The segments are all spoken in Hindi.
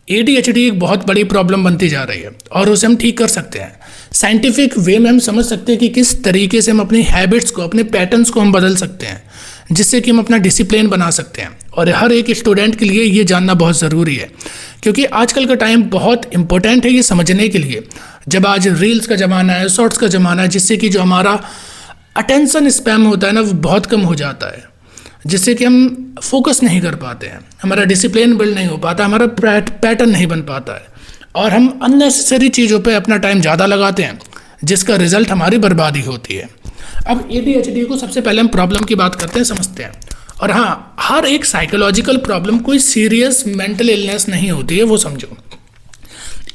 ADHD एक बहुत बड़ी प्रॉब्लम बनती जा रही है और उसे हम ठीक कर सकते हैं। साइंटिफिक वे में हम समझ सकते हैं कि किस तरीके से हम अपनी हैबिट्स को, अपने पैटर्न्स को हम बदल सकते हैं, जिससे कि हम अपना डिसिप्लिन बना सकते हैं। और हर एक स्टूडेंट के लिए ये जानना बहुत ज़रूरी है, क्योंकि आजकल का टाइम बहुत इंपॉर्टेंट है ये समझने के लिए। जब आज रील्स का ज़माना है, शॉर्ट्स का ज़माना है, जिससे कि जो हमारा अटेंशन स्पैम होता है ना, वो बहुत कम हो जाता है, जिससे कि हम फोकस नहीं कर पाते हैं, हमारा डिसिप्लिन बिल्ड नहीं हो पाता, हमारा पैटर्न नहीं बन पाता है, और हम अननेसेसरी चीज़ों पे अपना टाइम ज़्यादा लगाते हैं, जिसका रिजल्ट हमारी बर्बादी होती है। अब ADHD को सबसे पहले हम प्रॉब्लम की बात करते हैं, समझते हैं। और हाँ, हर एक साइकोलॉजिकल प्रॉब्लम कोई सीरियस मेंटल इलनेस नहीं होती है, वो समझो।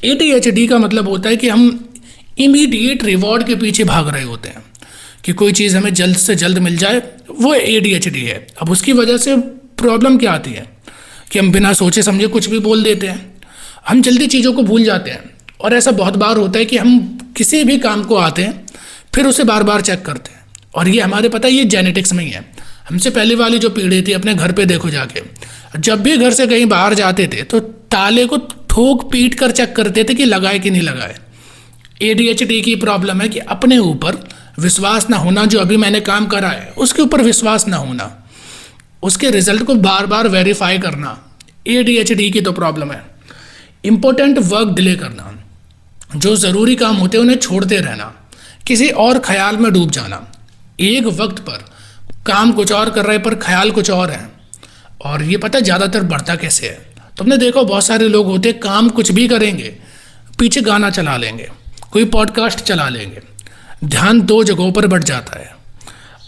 ADHD का मतलब होता है कि हम इमीडिएट रिवॉर्ड के पीछे भाग रहे होते हैं, कि कोई चीज़ हमें जल्द से जल्द मिल जाए, वो ADHD है। अब उसकी वजह से प्रॉब्लम क्या आती है कि हम बिना सोचे समझे कुछ भी बोल देते हैं, हम जल्दी चीज़ों को भूल जाते हैं। और ऐसा बहुत बार होता है कि हम किसी भी काम को आते हैं, फिर उसे बार बार चेक करते हैं, और ये हमारे पता है ये जेनेटिक्स में ही है। हमसे पहले वाली जो पीढ़ी थी, अपने घर पे देखो जाके, जब भी घर से कहीं बाहर जाते थे तो ताले को ठोक पीट कर चेक करते थे कि लगाए कि नहीं लगाए। ADHD की प्रॉब्लम है कि अपने ऊपर विश्वास ना होना, जो अभी मैंने काम करा है उसके ऊपर विश्वास ना होना, उसके रिजल्ट को बार बार वेरीफाई करना, ADHD की तो प्रॉब्लम है। इम्पोर्टेंट वर्क डिले करना, जो ज़रूरी काम होते हैं उन्हें छोड़ते रहना, किसी और ख्याल में डूब जाना, एक वक्त पर काम कुछ और कर रहे पर ख्याल कुछ और है। और ये पता है ज़्यादातर बढ़ता कैसे है, तुमने देखो बहुत सारे लोग होते हैं, काम कुछ भी करेंगे, पीछे गाना चला लेंगे, कोई पॉडकास्ट चला लेंगे, ध्यान दो जगहों पर बढ़ जाता है।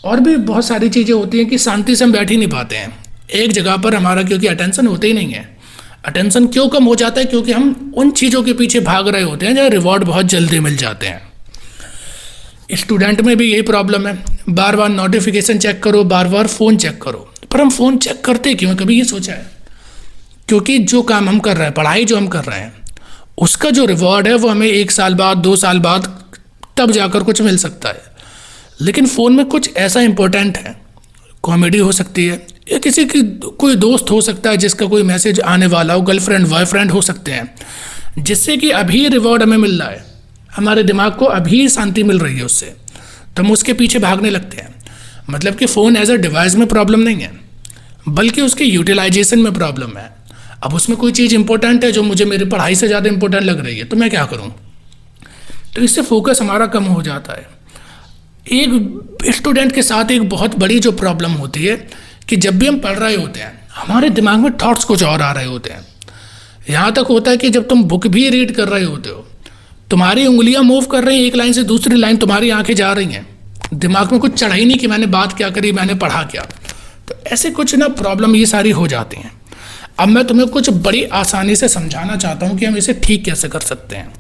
और भी बहुत सारी चीज़ें होती हैं कि शांति से हम बैठ ही नहीं पाते हैं एक जगह पर, हमारा क्योंकि अटेंशन होते ही नहीं है। अटेंशन क्यों कम हो जाता है? क्योंकि हम उन चीज़ों के पीछे भाग रहे होते हैं जहाँ रिवॉर्ड बहुत जल्दी मिल जाते हैं। स्टूडेंट में भी यही प्रॉब्लम है, बार बार नोटिफिकेशन चेक करो, बार बार फ़ोन चेक करो। पर हम फ़ोन चेक करते क्यों, कभी ये सोचा है? क्योंकि जो काम हम कर रहे हैं, पढ़ाई जो हम कर रहे हैं, उसका जो रिवॉर्ड है वो हमें 1 साल बाद, 2 साल बाद तब जाकर कुछ मिल सकता है। लेकिन फ़ोन में कुछ ऐसा इंपॉर्टेंट है, कॉमेडी हो सकती है, या किसी की कोई दोस्त हो सकता है जिसका कोई मैसेज आने वाला हो, गर्लफ्रेंड बॉयफ्रेंड हो सकते हैं, जिससे कि अभी रिवॉर्ड हमें मिल रहा है, हमारे दिमाग को अभी शांति मिल रही है उससे, तो हम उसके पीछे भागने लगते हैं। मतलब कि फ़ोन एज अ डिवाइस में प्रॉब्लम नहीं है, बल्कि उसके यूटिलाइजेशन में प्रॉब्लम है। अब उसमें कोई चीज़ इंपॉर्टेंट है जो मुझे मेरी पढ़ाई से ज़्यादा इंपॉर्टेंट लग रही है, तो मैं क्या करूँ? तो इससे फोकस हमारा कम हो जाता है। एक स्टूडेंट के साथ एक बहुत बड़ी जो प्रॉब्लम होती है कि जब भी हम पढ़ रहे होते हैं, हमारे दिमाग में थॉट्स कुछ और आ रहे होते हैं। यहाँ तक होता है कि जब तुम बुक भी रीड कर रहे होते हो, तुम्हारी उंगलियां मूव कर रही हैं, एक लाइन से दूसरी लाइन तुम्हारी आंखें जा रही हैं, दिमाग में कुछ चढ़ा ही नहीं कि मैंने बात क्या करी, मैंने पढ़ा क्या। तो ऐसे कुछ ना प्रॉब्लम ये सारी हो जाती हैं। अब मैं तुम्हें कुछ बड़ी आसानी से समझाना चाहता हूँ कि हम इसे ठीक कैसे कर सकते हैं।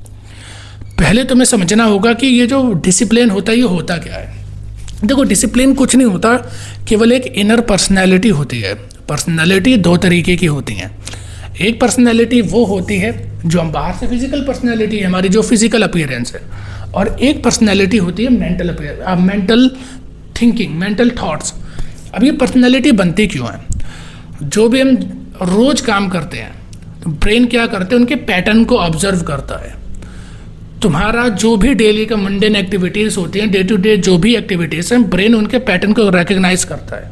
पहले तुम्हें समझना होगा कि ये जो डिसिप्लिन होता है ये होता क्या है। देखो, डिसिप्लिन कुछ नहीं होता, केवल एक इनर पर्सनैलिटी होती है। पर्सनैलिटी 2 तरीके की होती हैं। एक पर्सनैलिटी वो होती है जो हम बाहर से, फिजिकल पर्सनैलिटी है हमारी, जो फिजिकल अपीयरेंस है, और एक पर्सनैलिटी होती है मेंटल थिंकिंग, मेंटल थॉट्स। अब ये पर्सनैलिटी बनती क्यों है? जो भी हम रोज काम करते हैं तो ब्रेन क्या करते हैं, उनके पैटर्न को ऑब्जर्व करता है। तुम्हारा जो भी डेली का मंडेन एक्टिविटीज़ होती हैं, डे टू डे जो भी एक्टिविटीज़ हैं, ब्रेन उनके पैटर्न को रिकग्नाइज करता है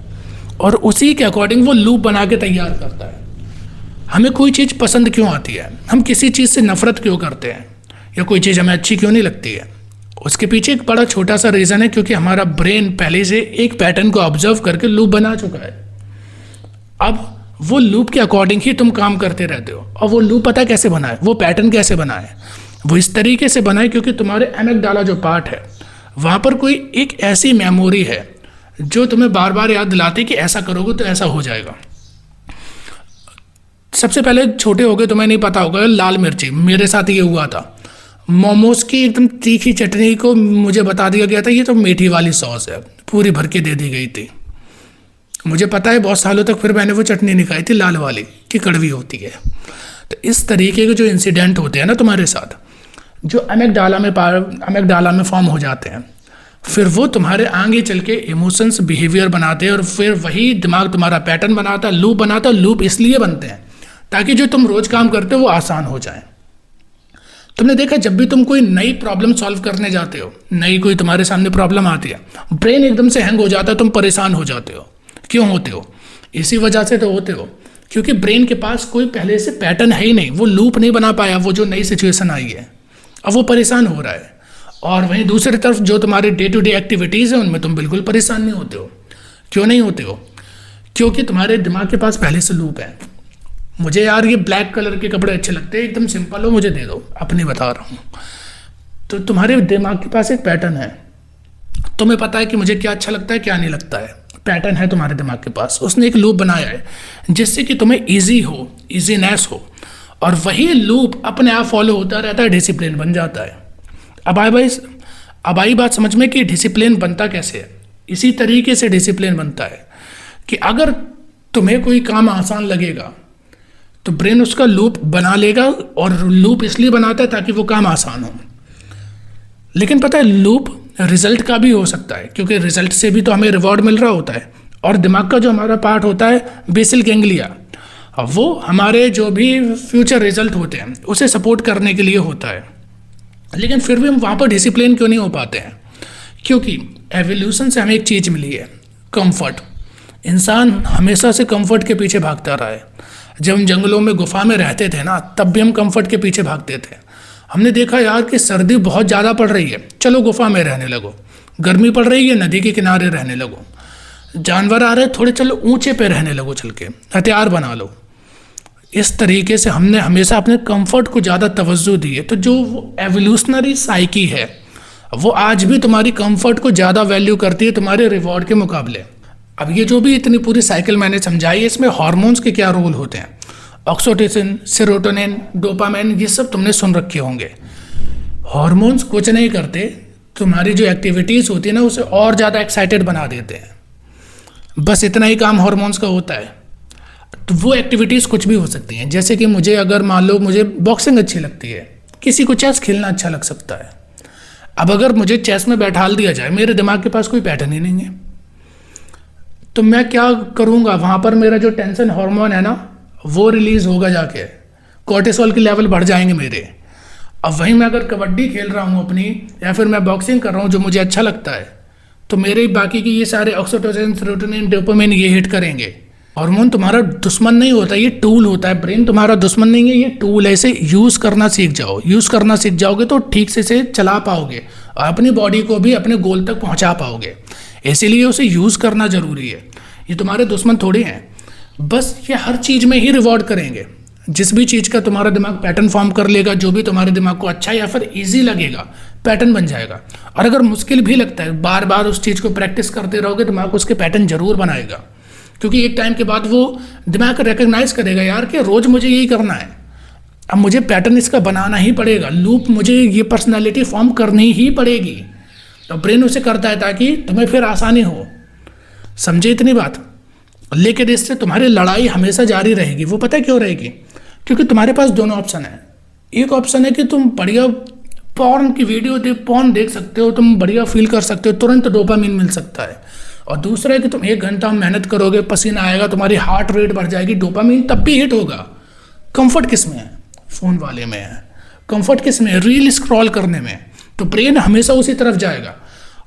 और उसी के अकॉर्डिंग वो लूप बना के तैयार करता है। हमें कोई चीज़ पसंद क्यों आती है, हम किसी चीज़ से नफरत क्यों करते हैं, या कोई चीज़ हमें अच्छी क्यों नहीं लगती है, उसके पीछे एक बड़ा छोटा सा रीज़न है, क्योंकि हमारा ब्रेन पहले से एक पैटर्न को ऑब्जर्व करके लूप बना चुका है। अब वो लूप के अकॉर्डिंग ही तुम काम करते रहते हो। और वो लूप पता कैसे बना है, वो पैटर्न कैसे बना है? वो इस तरीके से बना है क्योंकि तुम्हारे एमिगडाला जो पार्ट है, वहाँ पर कोई एक ऐसी मेमोरी है जो तुम्हें बार बार याद दिलाती है कि ऐसा करोगे तो ऐसा हो जाएगा। सबसे पहले छोटे हो गए, तुम्हें नहीं पता होगा, लाल मिर्ची, मेरे साथ ये हुआ था। मोमोज की एकदम तीखी चटनी को मुझे बता दिया गया था ये तो मीठी वाली सॉस है, पूरी भर के दे दी गई थी। मुझे पता है बहुत सालों तक फिर मैंने वो चटनी नहीं खाई थी लाल वाली, कि कड़वी होती है। तो इस तरीके के जो इंसिडेंट होते हैं ना तुम्हारे साथ, जो अमेगडाला में फॉर्म हो जाते हैं, फिर वो तुम्हारे आगे चल के इमोशंस, बिहेवियर बनाते हैं, और फिर वही दिमाग तुम्हारा पैटर्न बनाता है, लूप बनाता है। लूप इसलिए बनते हैं ताकि जो तुम रोज काम करते हो वो आसान हो जाए। तुमने देखा जब भी तुम कोई नई प्रॉब्लम सॉल्व करने जाते हो, नई कोई तुम्हारे सामने प्रॉब्लम आती है, ब्रेन एकदम से हैंग हो जाता है, तुम परेशान हो जाते हो। क्यों होते हो? इसी वजह से तो होते हो क्योंकि ब्रेन के पास कोई पहले से पैटर्न है ही नहीं, वो लूप नहीं बना पाया, वो जो नई सिचुएशन आई है, अब वो परेशान हो रहा है। और वहीं दूसरी तरफ जो तुम्हारे डे टू डे एक्टिविटीज़ हैं उनमें तुम बिल्कुल परेशान नहीं होते हो। क्यों नहीं होते हो? क्योंकि तुम्हारे दिमाग के पास पहले से लूप है। मुझे यार ये ब्लैक कलर के कपड़े अच्छे लगते हैं, एकदम सिंपल हो, मुझे दे दो, अपनी बता रहा हूँ। तो तुम्हारे दिमाग के पास एक पैटर्न है, तुम्हें पता है कि मुझे क्या अच्छा लगता है क्या नहीं लगता है, पैटर्न है तुम्हारे दिमाग के पास, उसने एक लूप बनाया है जिससे कि तुम्हें ईजी हो, ईजीनेस हो, और वही लूप अपने आप फॉलो होता रहता है, डिसिप्लिन बन जाता है। अब आई बात समझ में कि डिसिप्लिन बनता कैसे है। इसी तरीके से डिसिप्लिन बनता है कि अगर तुम्हें कोई काम आसान लगेगा तो ब्रेन उसका लूप बना लेगा, और लूप इसलिए बनाता है ताकि वो काम आसान हो। लेकिन पता है लूप रिजल्ट का भी हो सकता है, क्योंकि रिजल्ट से भी तो हमें रिवॉर्ड मिल रहा होता है। और दिमाग का जो हमारा पार्ट होता है बेसिल गैंग्लिया, वो हमारे जो भी फ्यूचर रिजल्ट होते हैं उसे सपोर्ट करने के लिए होता है। लेकिन फिर भी हम वहाँ पर डिसिप्लिन क्यों नहीं हो पाते हैं? क्योंकि एवोल्यूशन से हमें एक चीज़ मिली है, कंफर्ट। इंसान हमेशा से कंफर्ट के पीछे भागता रहा है। जब हम जंगलों में गुफा में रहते थे ना, तब भी हम कंफर्ट के पीछे भागते थे। हमने देखा यार कि सर्दी बहुत ज़्यादा पड़ रही है, चलो गुफा में रहने लगो। गर्मी पड़ रही है, नदी के किनारे रहने लगो। जानवर आ रहे हैं, थोड़े चलो ऊंचे पे रहने लगो, चल के हथियार बना लो। इस तरीके से हमने हमेशा अपने कंफर्ट को ज़्यादा तवज्जो दी है। तो जो एवोल्यूशनरी साइकी है वो आज भी तुम्हारी कंफर्ट को ज़्यादा वैल्यू करती है तुम्हारे रिवॉर्ड के मुकाबले। अब ये जो भी इतनी पूरी साइकिल मैंने समझाई है, इसमें हार्मोन्स के क्या रोल होते हैं, ऑक्सीटोसिन, सेरोटोनिन, डोपामाइन, ये सब तुमने सुन रखे होंगे। हार्मोन्स कुछ नहीं करते, तुम्हारी जो एक्टिविटीज़ होती है ना उसे और ज़्यादा एक्साइटेड बना देते हैं। बस इतना ही काम हार्मोन्स का होता है। तो वो एक्टिविटीज़ कुछ भी हो सकती हैं, जैसे कि मुझे अगर मान लो मुझे बॉक्सिंग अच्छी लगती है, किसी को चेस खेलना अच्छा लग सकता है। अब अगर मुझे चेस में बैठाल दिया जाए, मेरे दिमाग के पास कोई पैटर्न ही नहीं है, तो मैं क्या करूँगा? वहाँ पर मेरा जो टेंशन हार्मोन है ना वो रिलीज होगा, जाके कोर्टिसोल के लेवल बढ़ जाएंगे मेरे। अब वहीं मैं अगर कबड्डी खेल रहा हूँ अपनी, या फिर मैं बॉक्सिंग कर रहा हूँ जो मुझे अच्छा लगता है, तो मेरे बाकी की ये सारे ऑक्सीटोसिन, सेरोटोनिन, डोपामाइन ये हिट करेंगे। हार्मोन तुम्हारा दुश्मन नहीं होता, ये टूल होता है। ब्रेन तुम्हारा दुश्मन नहीं है, ये टूल है। इसे यूज़ करना सीख जाओ। यूज़ करना सीख जाओगे तो ठीक से इसे चला पाओगे और अपनी बॉडी को भी अपने गोल तक पहुंचा पाओगे। इसीलिए उसे यूज़ करना ज़रूरी है। ये तुम्हारे दुश्मन थोड़े हैं, बस ये हर चीज़ में ही रिवॉर्ड करेंगे। जिस भी चीज़ का तुम्हारा दिमाग पैटर्न फॉर्म कर लेगा, जो भी तुम्हारे दिमाग को अच्छा या फिर ईजी लगेगा, पैटर्न बन जाएगा। और अगर मुश्किल भी लगता है, बार बार उस चीज़ को प्रैक्टिस करते रहोगे, दिमाग उसके पैटर्न जरूर बनाएगा। क्योंकि एक टाइम के बाद वो दिमाग रिकग्नाइज करेगा यार कि रोज़ मुझे यही करना है, अब मुझे पैटर्न इसका बनाना ही पड़ेगा, लूप मुझे ये पर्सनालिटी फॉर्म करनी ही पड़ेगी। तो ब्रेन उसे करता है ताकि तुम्हें फिर आसानी हो। समझे इतनी बात? लेकिन इससे तुम्हारी लड़ाई हमेशा जारी रहेगी। वो पता है क्यों रहेगी? क्योंकि तुम्हारे पास दोनों ऑप्शन है। एक ऑप्शन है कि तुम बढ़िया पॉर्न की वीडियो पॉर्न देख सकते हो, तुम बढ़िया फील कर सकते हो, तुरंत डोपामिन मिल सकता है। और दूसरा है कि तुम 1 घंटा मेहनत करोगे, पसीना आएगा, तुम्हारी हार्ट रेट बढ़ जाएगी, डोपामिन तब भी हिट होगा। कंफर्ट किस में है? फोन वाले में है। कंफर्ट किस में है? रील स्क्रॉल करने में। तो ब्रेन हमेशा उसी तरफ जाएगा।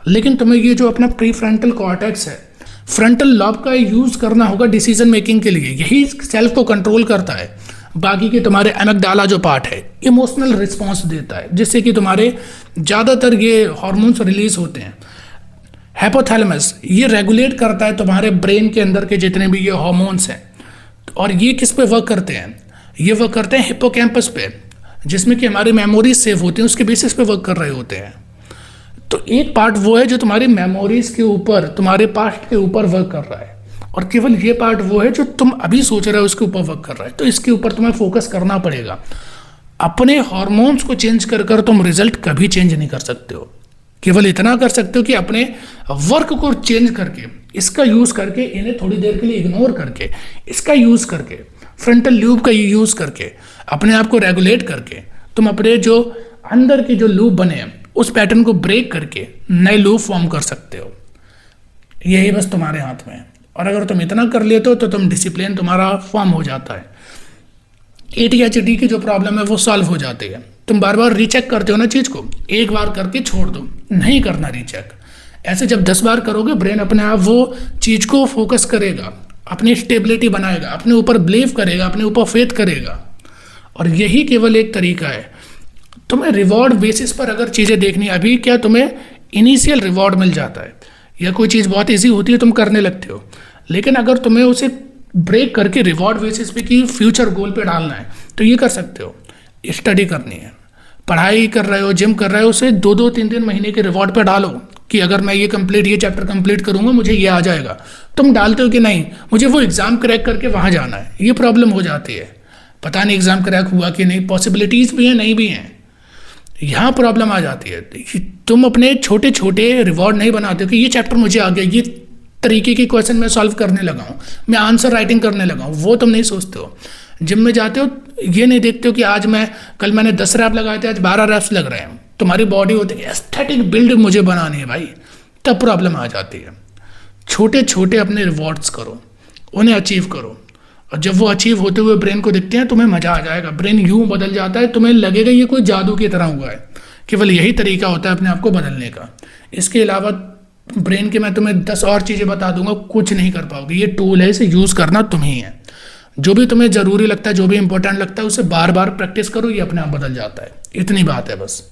लेकिन तुम्हें ये जो अपना प्री फ्रंटल कॉर्टेक्स है, फ्रंटल लॉब का यूज करना होगा डिसीजन मेकिंग के लिए। यही सेल्फ को कंट्रोल करता है। बाकी के तुम्हारे एमिगडाला जो पार्ट है, इमोशनल रिस्पॉन्स देता है, जिससे कि तुम्हारे ज़्यादातर ये हार्मोन्स रिलीज होते हैं। हाइपोथैलेमस ये रेगुलेट करता है तुम्हारे ब्रेन के अंदर के जितने भी ये हार्मोन्स हैं। और ये किस पे वर्क करते हैं? ये वर्क करते हैं हिप्पोकैम्पस पे, जिसमें कि हमारी मेमोरीज सेव होती हैं, उसके बेसिस पे वर्क कर रहे होते हैं। तो एक पार्ट वो है जो तुम्हारी मेमोरीज के ऊपर, तुम्हारे पास्ट के ऊपर वर्क कर रहा है, और केवल ये पार्ट वो है जो तुम अभी सोच रहे हो उसके ऊपर वर्क कर रहा है। तो इसके ऊपर तुम्हें फोकस करना पड़ेगा। अपने हार्मोन्स को चेंज कर कर तुम रिजल्ट कभी चेंज नहीं कर सकते हो। केवल इतना कर सकते हो कि अपने वर्क को चेंज करके, इसका यूज करके, इन्हें थोड़ी देर के लिए इग्नोर करके, इसका यूज करके, फ्रंटल लूप का यूज करके, अपने आप को रेगुलेट करके, तुम अपने जो अंदर के जो लूप बने हैं उस पैटर्न को ब्रेक करके नए लूप फॉर्म कर सकते हो। यही बस तुम्हारे हाथ में है। और अगर तुम इतना कर लेते हो तो तुम डिसिप्लिन तुम्हारा फॉर्म हो जाता है। ADHD की जो प्रॉब्लम है वो सॉल्व हो जाती है। तुम बार बार रीचेक करते हो ना चीज़ को, एक बार करके छोड़ दो, नहीं करना रीचेक। ऐसे जब 10 बार करोगे ब्रेन अपने आप वो चीज़ को फोकस करेगा, अपनी स्टेबिलिटी बनाएगा, अपने ऊपर बिलीव करेगा, अपने ऊपर फेथ करेगा। और यही केवल एक तरीका है। तुम्हें रिवॉर्ड बेसिस पर अगर चीज़ें देखनी, अभी क्या तुम्हें इनिशियल रिवॉर्ड मिल जाता है या कोई चीज़ बहुत ईजी होती है तुम करने लगते हो, लेकिन अगर तुम्हें उसे ब्रेक करके रिवॉर्ड बेसिस पे कि फ्यूचर गोल पे डालना है तो ये कर सकते हो। स्टडी करनी है, पढ़ाई कर रहे हो, जिम कर रहे हो, उसे 2-2, 3-3 महीने के रिवॉर्ड पे डालो कि अगर मैं ये चैप्टर कंप्लीट करूंगा मुझे ये आ जाएगा। तुम डालते हो कि नहीं मुझे वो एग्ज़ाम क्रैक करके वहाँ जाना है, ये प्रॉब्लम हो जाती है। पता नहीं एग्ज़ाम क्रैक हुआ कि नहीं, पॉसिबिलिटीज़ भी हैं नहीं भी हैं, यहाँ प्रॉब्लम आ जाती है। तुम अपने छोटे छोटे रिवॉर्ड नहीं बनाते हो कि ये चैप्टर मुझे आ गया, ये तरीके के क्वेश्चन मैं सॉल्व करने लगा हूँ, मैं आंसर राइटिंग करने लगा हूँ, वो तुम नहीं सोचते हो। जिम में जाते हो ये नहीं देखते हो कि कल मैंने 10 रैप लगाए थे, आज 12 रैप्स लग रहे हैं। तुम्हारी बॉडी होती है एस्थेटिक बिल्ड मुझे बनानी है भाई, तब प्रॉब्लम आ जाती है। छोटे छोटे अपने रिवॉर्ड्स करो, उन्हें अचीव करो, और जब वो अचीव होते हुए ब्रेन को दिखते हैं तुम्हें मज़ा आ जाएगा। ब्रेन यूं बदल जाता है, तुम्हें लगेगा ये कोई जादू की तरह हुआ है। केवल यही तरीका होता है अपने आप को बदलने का। इसके अलावा ब्रेन के मैं तुम्हें 10 और चीज़ें बता दूंगा, कुछ नहीं कर पाओगे। ये टूल है, इसे यूज़ करना तुम ही है। जो भी तुम्हें ज़रूरी लगता है, जो भी इंपॉर्टेंट लगता है, उसे बार बार प्रैक्टिस करो, ये अपने आप बदल जाता है। इतनी बात है बस।